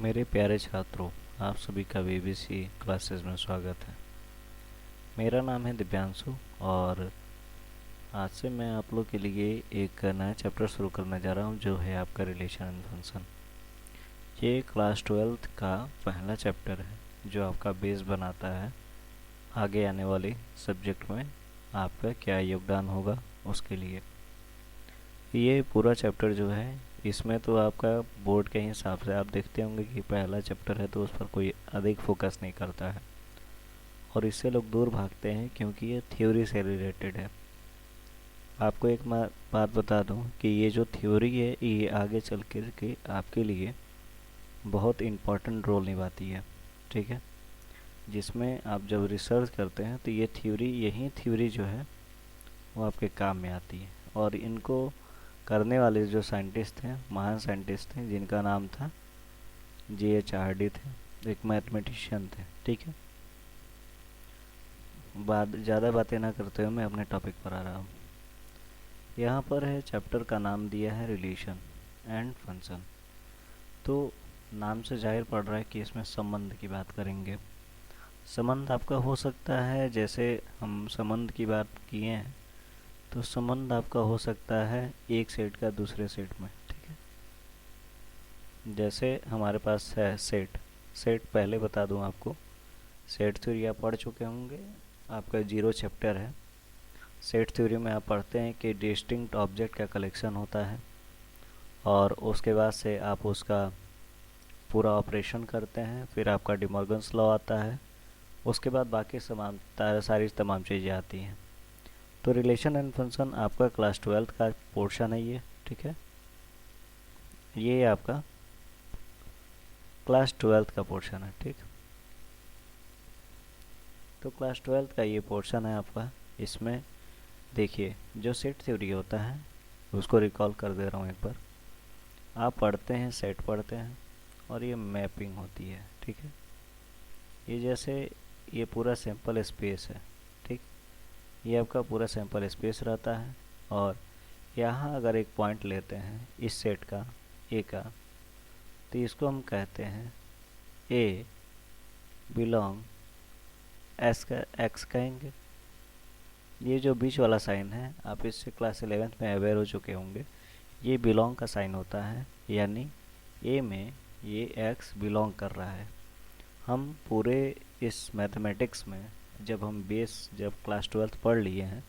मेरे प्यारे छात्रों, आप सभी का बीबीसी क्लासेस में स्वागत है। मेरा नाम है दिव्यांशु और आज से मैं आप लोग के लिए एक नया चैप्टर शुरू करने जा रहा हूं, जो है आपका रिलेशन एंड फंक्शन। ये क्लास 12th का पहला चैप्टर है जो आपका बेस बनाता है आगे आने वाले सब्जेक्ट में आपका क्या योगदान होगा उसके लिए। ये पूरा चैप्टर जो है, इसमें तो आपका बोर्ड के हिसाब से आप देखते होंगे कि पहला चैप्टर है तो उस पर कोई अधिक फोकस नहीं करता है और इससे लोग दूर भागते हैं क्योंकि ये थ्योरी से रिलेटेड है। आपको एक बात बता दूं कि ये जो थ्योरी है ये आगे चल कर के आपके लिए बहुत इम्पोर्टेंट रोल निभाती है। ठीक है, जिसमें आप जब रिसर्च करते हैं तो ये थ्योरी, यही थ्योरी जो है वो आपके काम में आती है। और इनको करने वाले जो साइंटिस्ट थे, महान साइंटिस्ट थे, जिनका नाम था JH हार्डी थे, एक मैथमेटिशियन थे। ठीक है, ज़्यादा बातें ना करते हुए मैं अपने टॉपिक पर आ रहा हूँ। यहाँ पर है चैप्टर का नाम दिया है रिलेशन एंड फंक्शन। तो नाम से जाहिर पड़ रहा है कि इसमें संबंध की बात करेंगे। संबंध आपका हो सकता है, जैसे हम संबंध की बात किए हैं तो संबंध आपका हो सकता है एक सेट का दूसरे सेट में। ठीक है, जैसे हमारे पास है सेट। सेट पहले बता दूं आपको, सेट थ्योरी आप पढ़ चुके होंगे, आपका 0 चैप्टर है। सेट थ्योरी में आप पढ़ते हैं कि डिस्टिंक्ट ऑब्जेक्ट का कलेक्शन होता है और उसके बाद से आप उसका पूरा ऑपरेशन करते हैं, फिर आपका डिमॉर्गन्स लॉ आता है, उसके बाद बाकी सारी तमाम चीज़ें आती हैं। तो रिलेशन एंड फंक्शन आपका क्लास 12th का पोर्शन है ये। ठीक है, ये आपका क्लास 12th का पोर्शन है। ठीक, तो क्लास 12th का ये पोर्शन है आपका। इसमें देखिए, जो सेट थ्योरी होता है उसको रिकॉल कर दे रहा हूँ एक बार। आप पढ़ते हैं, सेट पढ़ते हैं और ये मैपिंग होती है। ठीक है, ये जैसे ये पूरा सैंपल स्पेस है। ठीक, ये आपका पूरा सैंपल स्पेस रहता है और यहाँ अगर एक पॉइंट लेते हैं इस सेट का, ए का, तो इसको हम कहते हैं ए बिलोंग एस का एक्स कहेंगे। ये जो बीच वाला साइन है, आप इससे क्लास 11th में अवेयर हो चुके होंगे, ये बिलोंग का साइन होता है, यानी ए में ये एक्स बिलोंग कर रहा है। हम पूरे इस मैथमेटिक्स में जब क्लास 12th पढ़ लिए हैं,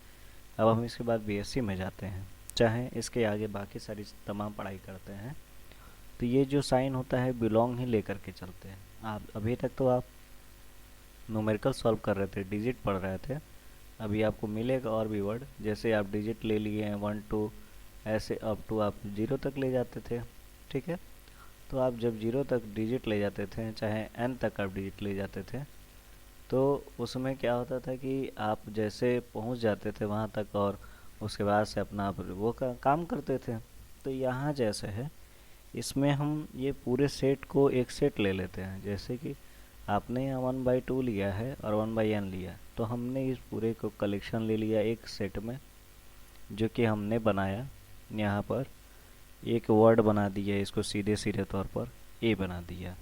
अब हम इसके बाद BSc में जाते हैं, चाहे इसके आगे बाकी सारी तमाम पढ़ाई करते हैं, तो ये जो साइन होता है बिलोंग ही लेकर के चलते हैं। आप अभी तक तो आप न्यूमेरिकल सॉल्व कर रहे थे, डिजिट पढ़ रहे थे, अभी आपको मिलेगा और भी वर्ड, जैसे आप डिजिट ले लिए हैं 1 2, ऐसे अप टू आप 0 तक ले जाते थे। ठीक है, तो आप जब 0 तक डिजिट ले जाते थे, चाहे n तक आप डिजिट ले जाते थे, तो उसमें क्या होता था कि आप जैसे पहुंच जाते थे वहां तक और उसके बाद से अपना आप वो काम करते थे। तो यहाँ जैसे है, इसमें हम ये पूरे सेट को एक सेट ले लेते हैं। जैसे कि आपने यहाँ 1/2 लिया है और 1/n लिया, तो हमने इस पूरे को कलेक्शन ले लिया एक सेट में, जो कि हमने बनाया यहाँ पर एक वर्ड बना दिया, इसको सीधे सीधे तौर पर ए बना दिया।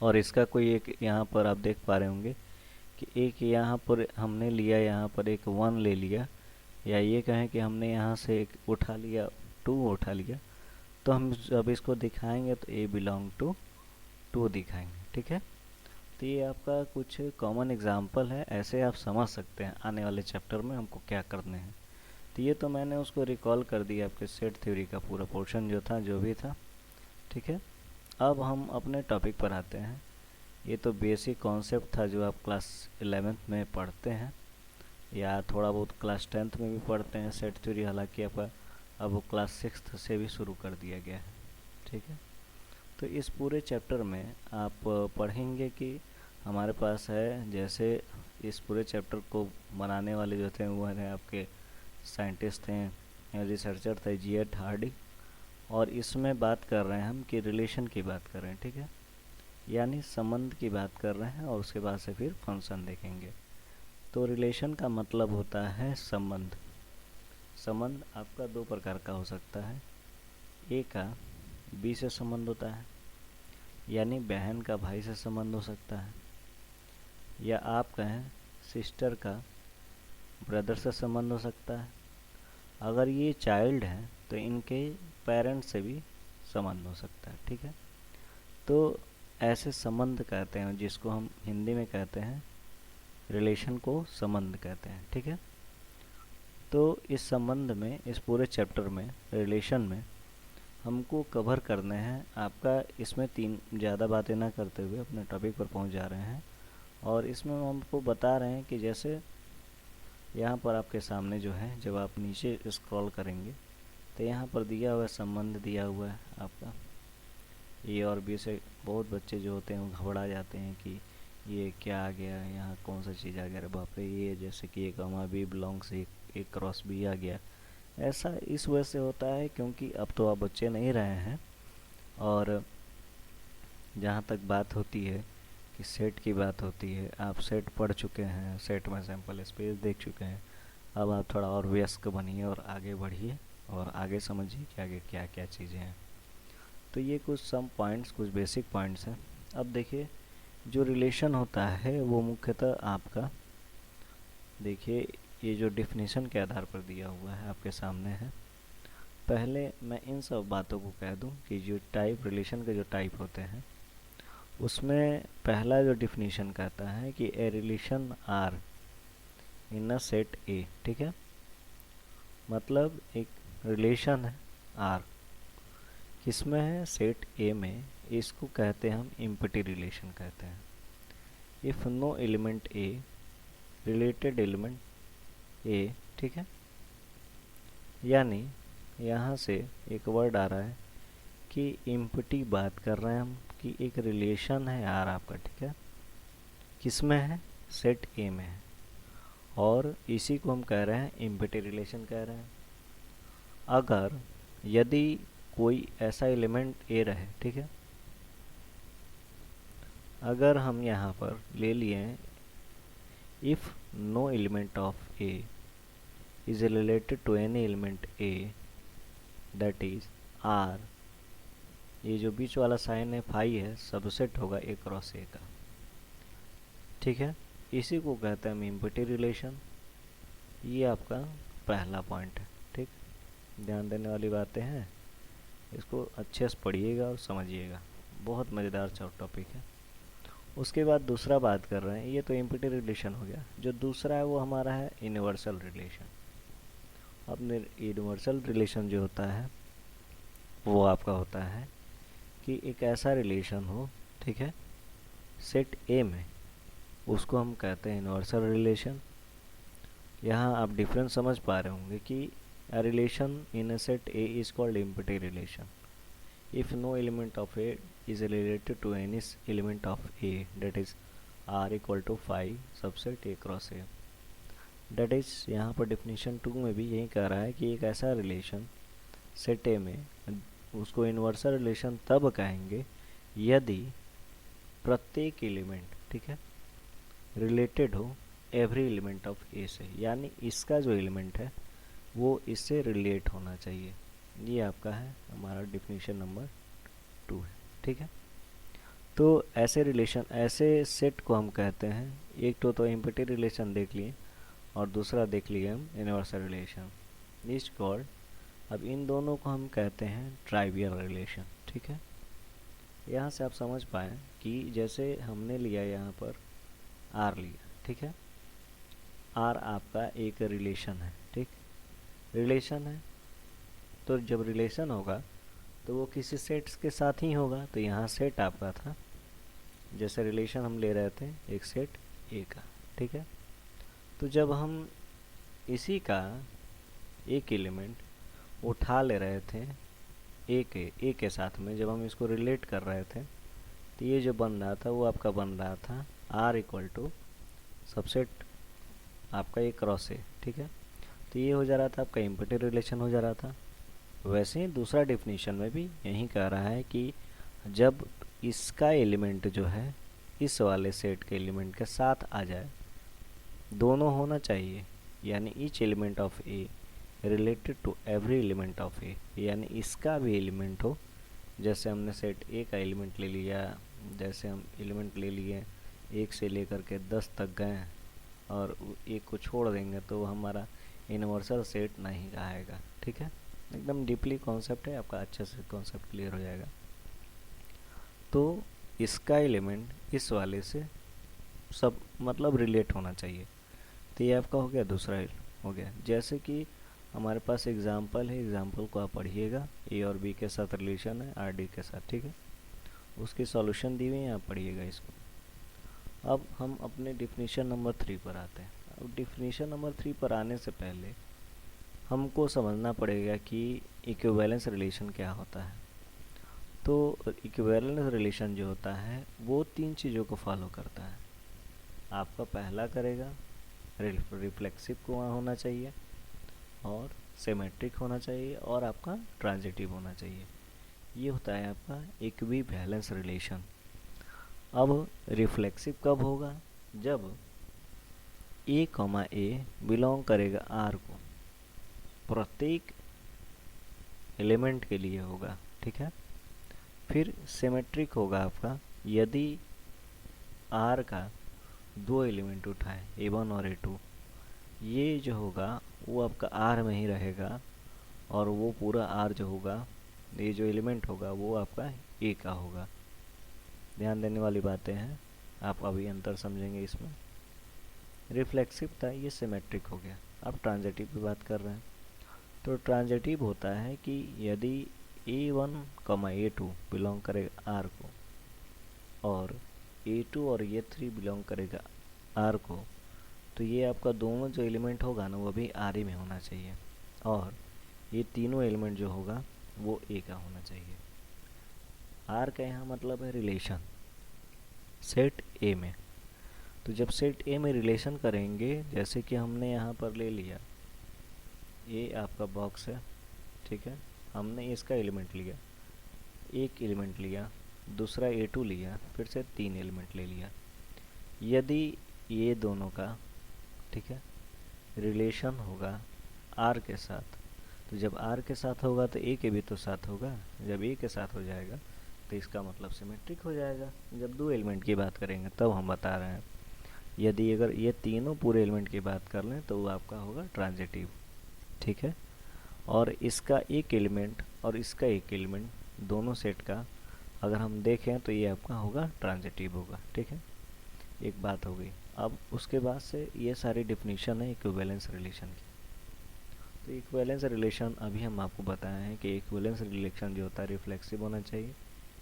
और इसका कोई एक यहाँ पर आप देख पा रहे होंगे कि एक यहाँ पर हमने लिया, यहाँ पर एक 1 ले लिया, या ये कहें कि हमने यहाँ से एक उठा लिया, 2 उठा लिया, तो हम जब इसको दिखाएंगे तो ए बिलोंग टू 2 दिखाएंगे। ठीक है, तो ये आपका कुछ कॉमन एग्जाम्पल है, ऐसे आप समझ सकते हैं आने वाले चैप्टर में हमको क्या करने हैं। तो ये तो मैंने उसको रिकॉल कर दिया, आपके सेट थ्योरी का पूरा पोर्शन जो था, जो भी था। ठीक है, अब हम अपने टॉपिक पर आते हैं। ये तो बेसिक कॉन्सेप्ट था जो आप क्लास 11th में पढ़ते हैं या थोड़ा बहुत क्लास 10th में भी पढ़ते हैं सेट थ्योरी, हालांकि आपका अब वो क्लास 6th से भी शुरू कर दिया गया है। ठीक है, तो इस पूरे चैप्टर में आप पढ़ेंगे कि हमारे पास है, जैसे इस पूरे चैप्टर को बनाने वाले जो थे वो हैं आपके साइंटिस्ट हैं, रिसर्चर थे JH हार्डी, और इसमें बात कर रहे हैं हम कि रिलेशन की बात कर रहे हैं। ठीक है, यानी संबंध की बात कर रहे हैं और उसके बाद से फिर फंक्शन देखेंगे। तो रिलेशन का मतलब होता है संबंध। संबंध आपका 2 प्रकार का हो सकता है। ए का बी से संबंध होता है, यानी बहन का भाई से संबंध हो सकता है, या आप कहें सिस्टर का ब्रदर से संबंध हो सकता है। अगर ये चाइल्ड हैं तो इनके पेरेंट्स से भी संबंध हो सकता है, ठीक है। तो ऐसे संबंध कहते हैं जिसको हम हिंदी में कहते हैं रिलेशन को संबंध कहते हैं, ठीक है। तो इस संबंध में, इस पूरे चैप्टर में, रिलेशन में हमको कवर करने हैं आपका, इसमें ज़्यादा बातें ना करते हुए अपने टॉपिक पर पहुंच जा रहे हैं। और इसमें हम आपको बता रहे हैं कि जैसे यहाँ पर आपके सामने जो है, जब आप नीचे स्क्रॉल करेंगे तो यहाँ पर दिया हुआ संबंध दिया हुआ है आपका ए और बी से। बहुत बच्चे जो होते हैं वो घबरा जाते हैं कि ये क्या आ गया, यहाँ कौन सा चीज़ आ गया, अरे बाप रे, ये जैसे कि ए कॉमा बी बिलोंग्स ए क्रॉस बी आ गया। ऐसा इस वजह से होता है क्योंकि अब तो आप बच्चे नहीं रहे हैं, और जहाँ तक बात होती है कि सेट की बात होती है, आप सेट पढ़ चुके हैं, सेट में सैम्पल स्पेस देख चुके हैं। अब आप थोड़ा और व्यस्क बनिए और आगे बढ़िए और आगे समझिए कि आगे क्या क्या चीज़ें हैं। तो ये कुछ सम पॉइंट्स, कुछ बेसिक पॉइंट्स हैं। अब देखिए, जो रिलेशन होता है वो मुख्यतः आपका, देखिए ये जो डेफिनेशन के आधार पर दिया हुआ है आपके सामने है। पहले मैं इन सब बातों को कह दूं कि जो टाइप, रिलेशन के जो टाइप होते हैं उसमें पहला जो डेफिनेशन कहता है कि A relation R in a set A, ठीक है। मतलब एक रिलेशन है आर, किसमें है, सेट ए में। इसको कहते हैं हम इम्पटी रिलेशन कहते हैं। If no element A related element A, ठीक है। यानी यहाँ से एक वर्ड आ रहा है कि इम्पटी बात कर रहे हैं हम कि एक रिलेशन है आर आपका, ठीक है, किसमें है, सेट ए में है, और इसी को हम कह रहे हैं इम्पटी रिलेशन कह रहे हैं। अगर यदि कोई ऐसा एलिमेंट ए रहे, ठीक है, अगर हम यहाँ पर ले लिए if no element of A is related to any element A, that is R, ये जो बीच वाला साइन है फाई है, सबसेट होगा ए क्रॉस ए का, ठीक है। इसी को कहते हैं हम इम्पटी रिलेशन। ये आपका पहला पॉइंट है, ठीक। ध्यान देने वाली बातें हैं, इसको अच्छे से पढ़िएगा और समझिएगा, बहुत मज़ेदार टॉपिक है। उसके बाद दूसरा बात कर रहे हैं, ये तो इम्पटी रिलेशन हो गया। जो दूसरा है वो हमारा है यूनिवर्सल रिलेशन। अब यूनिवर्सल रिलेशन जो होता है वो आपका होता है कि एक ऐसा रिलेशन हो, ठीक है, सेट ए में, उसको हम कहते हैं यूनिवर्सल रिलेशन। यहाँ आप डिफरेंस समझ पा रहे होंगे कि a relation in a set A is called empty relation if no element of A is related to any element of A, that is R equal to phi subset A cross A। That is यहाँ पर definition 2 में भी यही कह रहा है कि एक ऐसा रिलेशन सेट ए में, उसको इन्वर्सल रिलेशन तब कहेंगे यदि प्रत्येक एलिमेंट, ठीक है, रिलेटेड हो एवरी एलिमेंट ऑफ ए से, यानी इसका जो एलिमेंट है वो इससे रिलेट होना चाहिए। ये आपका है हमारा डेफिनेशन नंबर 2 है, ठीक है। तो ऐसे रिलेशन, ऐसे सेट को हम कहते हैं, एक तो इम्पटी रिलेशन देख लिए और दूसरा देख लिए हम यूनिवर्सल रिलेशन, इज कॉल्ड। अब इन दोनों को हम कहते हैं ट्राइवियल रिलेशन, ठीक है। यहाँ से आप समझ पाएँ कि जैसे हमने लिया यहाँ पर आर लिया, ठीक है, आर आपका एक रिलेशन है, ठीक, रिलेशन है। तो जब रिलेशन होगा तो वो किसी सेट्स के साथ ही होगा। तो यहाँ सेट आपका था, जैसे रिलेशन हम ले रहे थे एक सेट ए का, ठीक है। तो जब हम इसी का एक एलिमेंट उठा ले रहे थे ए के साथ में, जब हम इसको रिलेट कर रहे थे, तो ये जो बन रहा था वो आपका बन रहा था आर इक्वल टू सबसेट आपका ए क्रॉस ए, ठीक है। तो ये हो जा रहा था आपका इम्पटी रिलेशन हो जा रहा था। वैसे ही दूसरा डेफिनेशन में भी यही कह रहा है कि जब इसका एलिमेंट जो है इस वाले सेट के एलिमेंट के साथ आ जाए, दोनों होना चाहिए, यानी each element of A related to every element of A, यानी इसका भी एलिमेंट हो जैसे हमने सेट ए का एलिमेंट ले लिया, जैसे हम एलिमेंट ले लिए 1 से लेकर के 10 तक गए और एक को छोड़ देंगे तो हमारा यूनिवर्सल सेट नहीं कहेगा। ठीक है, एकदम डीपली कॉन्सेप्ट है आपका, अच्छे से कॉन्सेप्ट क्लियर हो जाएगा। तो इसका एलिमेंट इस वाले से सब मतलब रिलेट होना चाहिए। तो ये आपका हो गया, दूसरा हो गया। जैसे कि हमारे पास एग्जाम्पल है, एग्जाम्पल को आप पढ़िएगा, ए और बी के साथ रिलेशन है आर डी के साथ। ठीक है, उसकी सॉल्यूशन दी हुई है, आप पढ़िएगा इसको। अब हम अपने डिफिनीशन नंबर 3 पर आते हैं। अब डिफिनीशन नंबर 3 पर आने से पहले हमको समझना पड़ेगा कि इक्विवेलेंस रिलेशन क्या होता है। तो इक्विवेलेंस रिलेशन जो होता है वो 3 चीज़ों को फॉलो करता है। आपका पहला करेगा, रिफ्लेक्सिव को वहाँ होना चाहिए, और सिमेट्रिक होना चाहिए, और आपका ट्रांजिटिव होना चाहिए। ये होता है आपका इक्विवेलेंस रिलेशन। अब रिफ्लेक्सिव कब होगा? जब ए कॉमा ए बिलोंग करेगा आर को, प्रत्येक एलिमेंट के लिए होगा। ठीक है, फिर सिमेट्रिक होगा आपका यदि आर का 2 एलिमेंट उठाए, A1 और A2, ये जो होगा वो आपका आर में ही रहेगा, और वो पूरा आर जो होगा, ये जो एलिमेंट होगा वो आपका ए का होगा। ध्यान देने वाली बातें हैं, आप अभी अंतर समझेंगे इसमें। रिफ्लेक्सिव था, ये सिमेट्रिक हो गया। अब ट्रांजिटिव की बात कर रहे हैं। तो ट्रांजिटिव होता है कि यदि A1, A2 बिलोंग करेगा आर को, और A2 और A3 बिलोंग करेगा आर को, तो ये आपका दोनों जो एलिमेंट होगा ना वो भी आर ही में होना चाहिए, और ये तीनों एलिमेंट जो होगा वो ए का होना चाहिए। आर का यहाँ मतलब है रिलेशन सेट ए में। तो जब सेट ए में रिलेशन करेंगे, जैसे कि हमने यहाँ पर ले लिया ए आपका बॉक्स है, ठीक है, हमने इसका एलिमेंट लिया, एक एलिमेंट लिया, दूसरा A2 लिया, फिर से 3 एलिमेंट ले लिया। यदि ये दोनों का, ठीक है, रिलेशन होगा आर के साथ, तो जब आर के साथ होगा तो ए के भी तो साथ होगा। जब ए के साथ हो जाएगा तो इसका मतलब सिमेट्रिक हो जाएगा। जब 2 एलिमेंट की बात करेंगे तब हम बता रहे हैं। यदि अगर ये तीनों पूरे एलिमेंट की बात कर लें तो वो आपका होगा ट्रांजिटिव। ठीक है, और इसका एक एलिमेंट और इसका एक एलिमेंट दोनों सेट का अगर हम देखें तो ये आपका होगा ट्रांजिटिव होगा। ठीक है, एक बात हो गई। अब उसके बाद से ये सारी डिफिनीशन है इक्विवेलेंस रिलेशन की। तो इक्विवेलेंस रिलेशन अभी हम आपको बताए हैं कि इक्विवेलेंस रिलेशन जो होता है रिफ्लेक्सिव होना चाहिए,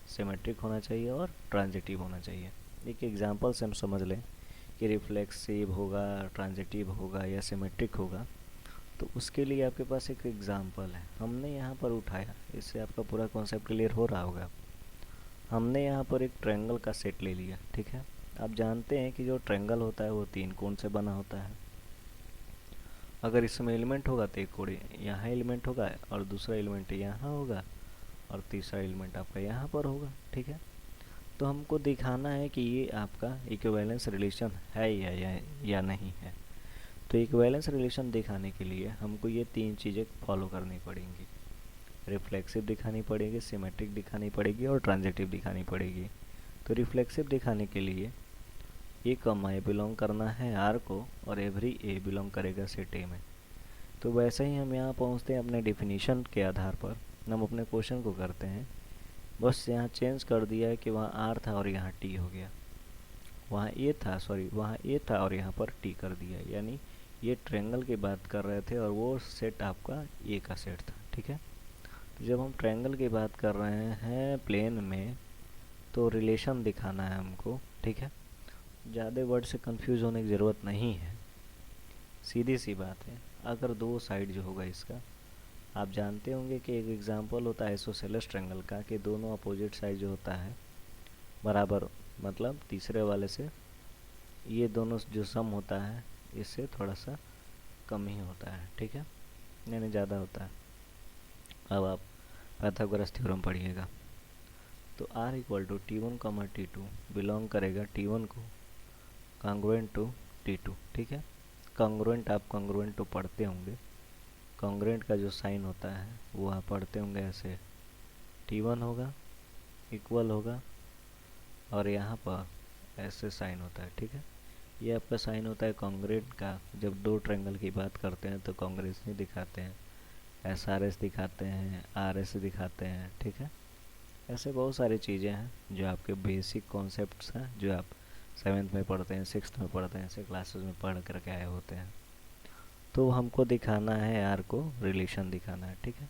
सिमेट्रिक होना चाहिए और ट्रांजिटिव होना चाहिए। एक एग्जांपल से हम समझ लें कि रिफ्लेक्सिव होगा, ट्रांजिटिव होगा या सिमेट्रिक होगा। तो उसके लिए आपके पास एक एग्जांपल है, हमने यहाँ पर उठाया, इससे आपका पूरा कॉन्सेप्ट क्लियर हो रहा होगा। हमने यहाँ पर एक ट्रायंगल का सेट ले लिया। ठीक है, आप जानते हैं कि जो ट्रायंगल होता है वो 3 कोण से बना होता है। अगर इसमें एलिमेंट होगा तो एक कोण यहाँ एलिमेंट होगा, और दूसरा एलिमेंट यहाँ होगा, और तीसरा एलिमेंट आपका यहाँ पर होगा। ठीक है, तो हमको दिखाना है कि ये आपका इक्विवेलेंस रिलेशन है या नहीं है। तो इक्विवेलेंस रिलेशन दिखाने के लिए हमको ये 3 चीज़ें फॉलो करनी पड़ेंगी। रिफ्लेक्सिव दिखानी पड़ेगी, सिमेट्रिक दिखानी पड़ेगी और ट्रांजिटिव दिखानी पड़ेगी। तो रिफ्लेक्सिव दिखाने के लिए ए कॉमा ए बिलोंग करना है आर को, और एवरी ए बिलोंग करेगा सेट ए में। तो वैसे ही हम यहाँ पहुँचते हैं अपने डिफिनीशन के आधार पर, हम अपने क्वेश्चन को करते हैं। बस यहाँ चेंज कर दिया है कि वहाँ आर था और यहाँ टी हो गया, वहाँ ए था, सॉरी वहाँ ए था और यहाँ पर टी कर दिया। यानी ये ट्रायंगल की बात कर रहे थे और वो सेट आपका ए का सेट था। ठीक है, तो जब हम ट्रायंगल की बात कर रहे हैं प्लेन में, तो रिलेशन दिखाना है हमको। ठीक है, ज़्यादा वर्ड से कंफ्यूज होने की ज़रूरत नहीं है, सीधी सी बात है। अगर 2 साइड जो होगा इसका, आप जानते होंगे कि एक एग्जांपल होता है आइसोसेलेस ट्रायंगल का, कि दोनों अपोजिट साइड जो होता है बराबर, मतलब तीसरे वाले से ये दोनों जो सम होता है इससे थोड़ा सा कम ही होता है। ठीक है, यानी ज़्यादा होता है। अब आप पाइथागोरस थ्योरम पढ़िएगा। तो R equal to T1 comma T2 belong करेगा T1 को कॉन्ग्रुएंट टू T2। ठीक है, कॉन्ग्रुएंट आप कॉन्ग्रुएंट टू पढ़ते होंगे, कॉन्ग्रुएंट का जो साइन होता है वो आप पढ़ते होंगे ऐसे, T1 होगा इक्वल होगा और यहाँ पर ऐसे साइन होता है, ठीक है। ये आपका साइन होता है कॉन्ग्रुएंट का। जब दो ट्रायंगल की बात करते हैं तो कॉन्ग्रुएंसी दिखाते हैं, SRS दिखाते हैं, RS दिखाते हैं, ठीक है। ऐसे बहुत सारी चीज़ें हैं जो आपके बेसिक कॉन्सेप्ट्स हैं, जो आप 7th में पढ़ते हैं, 6th में पढ़ते हैं, ऐसे क्लासेस में पढ़ करके आए होते हैं। तो हमको दिखाना है आर को रिलेशन दिखाना है, ठीक है।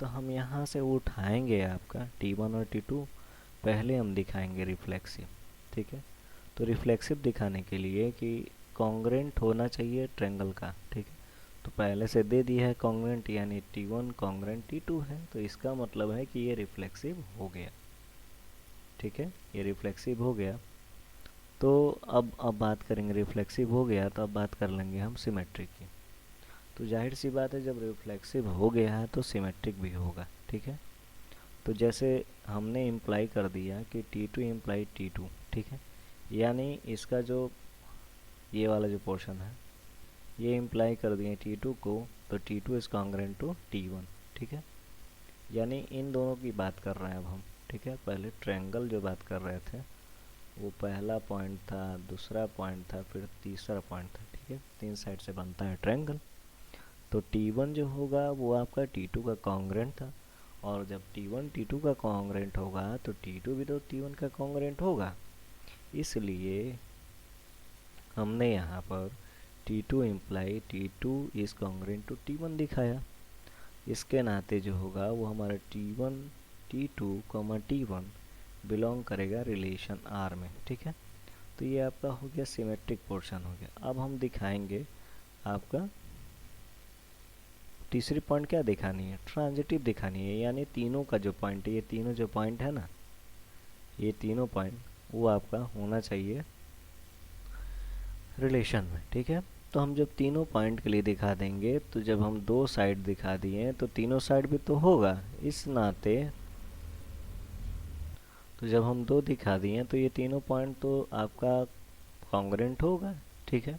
तो हम यहाँ से उठाएंगे आपका T1 और T2, पहले हम दिखाएंगे रिफ्लेक्सिव, ठीक है। तो रिफ्लेक्सिव दिखाने के लिए कि कॉन्ग्रुएंट होना चाहिए ट्रायंगल का, ठीक है। तो पहले से दे दिया है कॉन्ग्रुएंट, यानी T1 कॉन्ग्रुएंट T2 है, तो इसका मतलब है कि ये रिफ्लेक्सिव हो गया, ठीक है। ये रिफ्लेक्सिव हो गया। तो अब बात करेंगे, रिफ्लेक्सिव हो गया तो अब बात कर लेंगे हम सिमेट्रिक की। तो जाहिर सी बात है, जब रिफ्लेक्सिव हो गया है तो सिमेट्रिक भी होगा, ठीक है। तो जैसे हमने इम्प्लाई कर दिया कि T2 इम्प्लाई T2, ठीक है। यानी इसका जो ये वाला जो पोर्शन है ये इम्प्लाई कर दिए T2 को, तो T2 is congruent to T1, ठीक है। यानी इन दोनों की बात कर रहे हैं अब हम, ठीक है। पहले ट्रायंगल जो बात कर रहे थे वो पहला पॉइंट था, दूसरा पॉइंट था, फिर तीसरा पॉइंट था, ठीक है। 3 साइड से बनता है ट्रायंगल। तो T1 जो होगा वो आपका T2 का कॉन्ग्रुएंट था, और जब T1 T2 का कॉन्ग्रुएंट होगा तो T2 भी तो T1 का कॉन्ग्रुएंट होगा। इसलिए हमने यहाँ पर T2 imply T2 is congruent to T1 दिखाया। इसके नाते जो होगा वो हमारा T1 T2 T1 बिलोंग करेगा रिलेशन R में, ठीक है। तो ये आपका हो गया सिमेट्रिक पोर्शन हो गया। अब हम दिखाएंगे आपका तीसरी पॉइंट क्या दिखानी है, ट्रांजिटिव दिखानी है। यानी तीनों का जो पॉइंट है, ये तीनों जो पॉइंट है ना, ये तीनों पॉइंट वो आपका होना चाहिए रिलेशन में, ठीक है। तो हम जब तीनों पॉइंट के लिए दिखा देंगे, तो जब हम दो साइड दिखा दिए तो तीनों साइड भी तो होगा, इस नाते तो जब हम दो दिखा दिए तो ये तीनों पॉइंट तो आपका कॉन्ग्रुएंट होगा, ठीक है।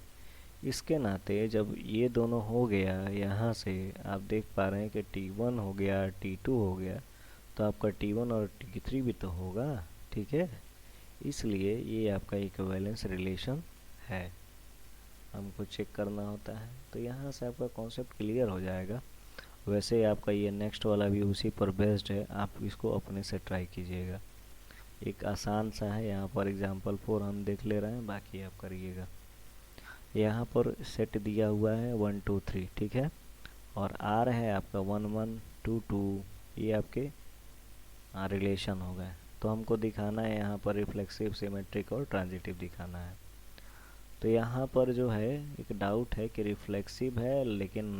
इसके नाते जब ये दोनों हो गया, यहाँ से आप देख पा रहे हैं कि T1 हो गया, T2 हो गया, तो आपका T1 और T3 भी तो होगा, ठीक है। इसलिए ये आपका इक्विवेलेंस रिलेशन है, हमको चेक करना होता है। तो यहाँ से आपका कॉन्सेप्ट क्लियर हो जाएगा। वैसे आपका ये नेक्स्ट वाला भी उसी पर बेस्ड है, आप इसको अपने से ट्राई कीजिएगा। एक आसान सा है, यहाँ पर एग्जाम्पल 4 हम देख ले रहे हैं, बाकी आप करिएगा। यहाँ पर सेट दिया हुआ है 1 2 3, ठीक है। और R है आपका 1 1 2 2, ये आपके रिलेशन हो गए। तो हमको दिखाना है यहाँ पर रिफ्लेक्सिव, सिमेट्रिक और ट्रांजिटिव दिखाना है। तो यहाँ पर जो है एक डाउट है कि रिफ्लेक्सिव है लेकिन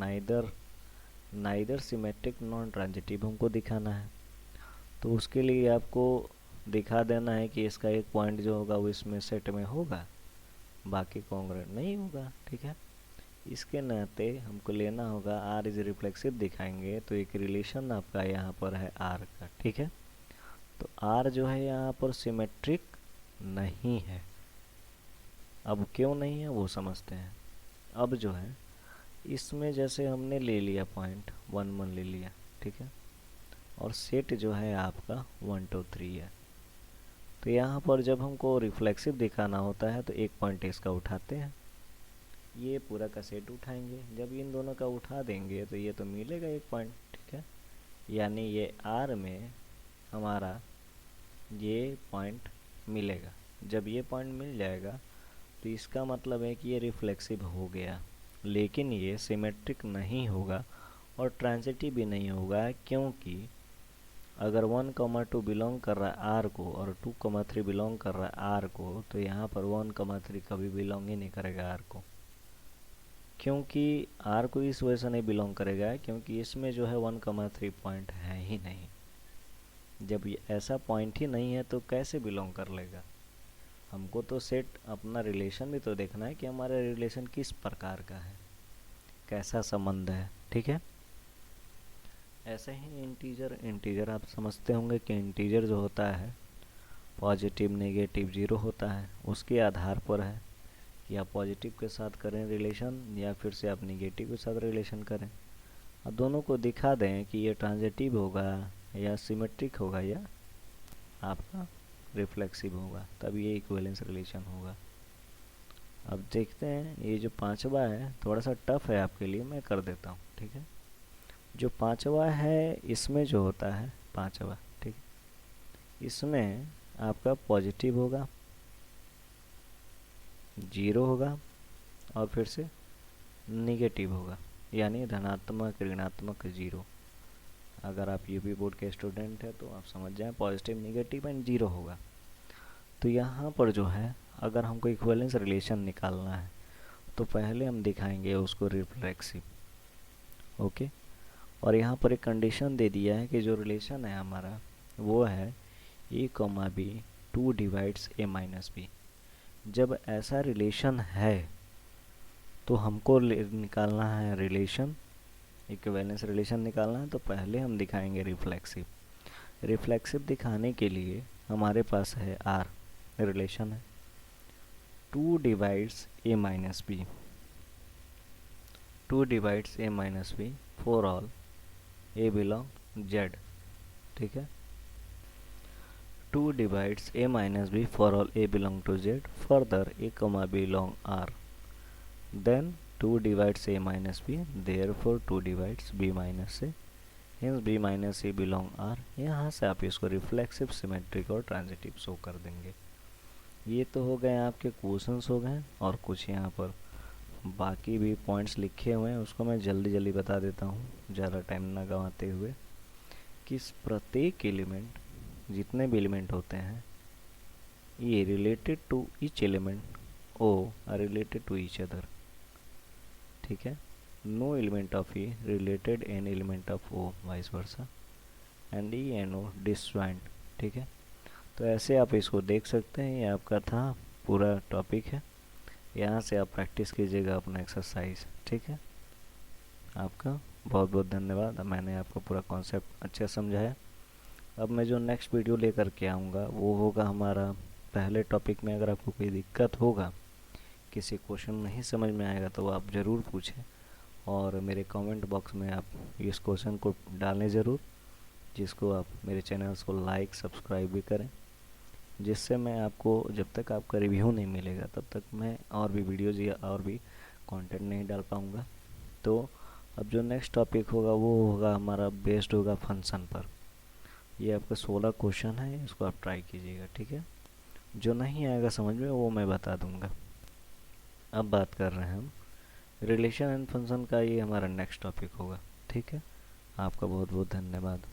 नाइदर सिमेट्रिक नॉन ट्रांजिटिव हमको दिखाना है। तो उसके लिए आपको दिखा देना है कि इसका एक पॉइंट जो होगा वो इसमें सेट में होगा, बाकी कॉन्ग्रुएंट नहीं होगा, ठीक है। इसके नाते हमको लेना होगा R इज रिफ्लेक्सिव दिखाएंगे तो एक रिलेशन आपका यहाँ पर है R का, ठीक है। तो R जो है यहाँ पर सिमेट्रिक नहीं है। अब क्यों नहीं है वो समझते हैं। अब जो है इसमें जैसे हमने ले लिया पॉइंट 1 1 ले लिया, ठीक है, और सेट जो है आपका 1 2 3 है। तो यहाँ पर जब हमको रिफ्लेक्सिव दिखाना होता है तो एक पॉइंट इसका उठाते हैं, ये पूरा का सेट उठाएंगे। जब इन दोनों का उठा देंगे तो ये तो मिलेगा एक पॉइंट, ठीक है। यानी ये R में हमारा ये पॉइंट मिलेगा। जब ये पॉइंट मिल जाएगा तो इसका मतलब है कि ये रिफ्लेक्सिव हो गया, लेकिन ये सिमेट्रिक नहीं होगा और ट्रांजिटिव भी नहीं होगा, क्योंकि अगर 1 2 बिलोंग कर रहा है R को और 2 3 बिलोंग कर रहा है R को, तो यहाँ पर 1 3 कभी बिलोंग ही नहीं करेगा R को। क्योंकि R को इस वजह से नहीं बिलोंग करेगा क्योंकि इसमें जो है 1 3 पॉइंट है ही नहीं। जब ये ऐसा पॉइंट ही नहीं है तो कैसे बिलोंग कर लेगा। हमको तो सेट अपना रिलेशन भी तो देखना है कि हमारा रिलेशन किस प्रकार का है, कैसा संबंध है, ठीक है। ऐसे ही इंटीजर आप समझते होंगे कि इंटीजर जो होता है पॉजिटिव नेगेटिव जीरो होता है, उसके आधार पर है कि आप पॉजिटिव के साथ करें रिलेशन या फिर से आप नेगेटिव के साथ रिलेशन करें। अब दोनों को दिखा दें कि ये ट्रांजिटिव होगा या सिमेट्रिक होगा या आपका रिफ्लेक्सिव होगा, तब ये इक्विवेलेंस रिलेशन होगा। अब देखते हैं, ये जो पांचवा है थोड़ा सा टफ है आपके लिए, मैं कर देता हूँ, ठीक है। जो पांचवा है इसमें जो होता है पांचवा, ठीक है, इसमें आपका पॉजिटिव होगा, जीरो होगा और फिर से निगेटिव होगा, यानी धनात्मक ऋणात्मक जीरो। अगर आप यूपी बोर्ड के स्टूडेंट हैं तो आप समझ जाएं, पॉजिटिव निगेटिव एंड जीरो होगा। तो यहाँ पर जो है अगर हमको इक्विवेलेंस रिलेशन निकालना है तो पहले हम दिखाएंगे उसको रिफ्लेक्सिव, ओके। और यहाँ पर एक कंडीशन दे दिया है कि जो रिलेशन है हमारा वो है ए comma B 2 divides a minus B. जब ऐसा रिलेशन है तो हमको निकालना है रिलेशन, इक्विवेलेंस रिलेशन निकालना है, तो पहले हम दिखाएंगे रिफ्लेक्सिव। रिफ्लेक्सिव दिखाने के लिए हमारे पास है आर, रिलेशन है 2 divides a minus b, 2 divides a minus b for all a belong Z, ठीक है। 2 divides a minus b for all a belong to z, further a comma b belong r, then 2 divides a minus b, therefore 2 divides b minus a, hence b minus a belong r। यहाँ से आप इसको reflexive, symmetric और transitive show कर देंगे। ये तो हो गए आपके क्वेश्चंस हो गए, और कुछ यहाँ पर बाकी भी पॉइंट्स लिखे हुए हैं, उसको मैं जल्दी जल्दी बता देता हूँ ज़्यादा टाइम ना गंवाते हुए। कि प्रत्येक एलिमेंट, जितने भी एलिमेंट होते हैं, ये related to each element O are related to each other, ठीक है। No element of E related an element of O, vice versa, and E and O disjoint, ठीक है। तो ऐसे आप इसको देख सकते हैं, ये आपका था पूरा टॉपिक है। यहाँ से आप प्रैक्टिस कीजिएगा अपना एक्सरसाइज, ठीक है। आपका बहुत बहुत धन्यवाद, मैंने आपको पूरा कॉन्सेप्ट अच्छा समझाया। अब मैं जो नेक्स्ट वीडियो लेकर के आऊँगा वो होगा हमारा पहले टॉपिक में। अगर आपको कोई दिक्कत होगा, किसी क्वेश्चन नहीं समझ में आएगा तो आप ज़रूर पूछें, और मेरे कमेंट बॉक्स में आप इस क्वेश्चन को डालें ज़रूर, जिसको आप मेरे चैनल्स को लाइक सब्सक्राइब भी करें, जिससे मैं आपको, जब तक आपका रिव्यू नहीं मिलेगा तब तक मैं और भी वीडियोज़ या और भी कंटेंट नहीं डाल पाऊँगा। तो अब जो नेक्स्ट टॉपिक होगा वो होगा हमारा बेस्ड होगा फंक्शन पर। ये आपका 16 क्वेश्चन है, इसको आप ट्राई कीजिएगा, ठीक है। जो नहीं आएगा समझ में वो मैं बता दूंगा। अब बात कर रहे हैं हम रिलेशन एंड फंक्शन का, ये हमारा नेक्स्ट टॉपिक होगा, ठीक है। आपका बहुत बहुत धन्यवाद।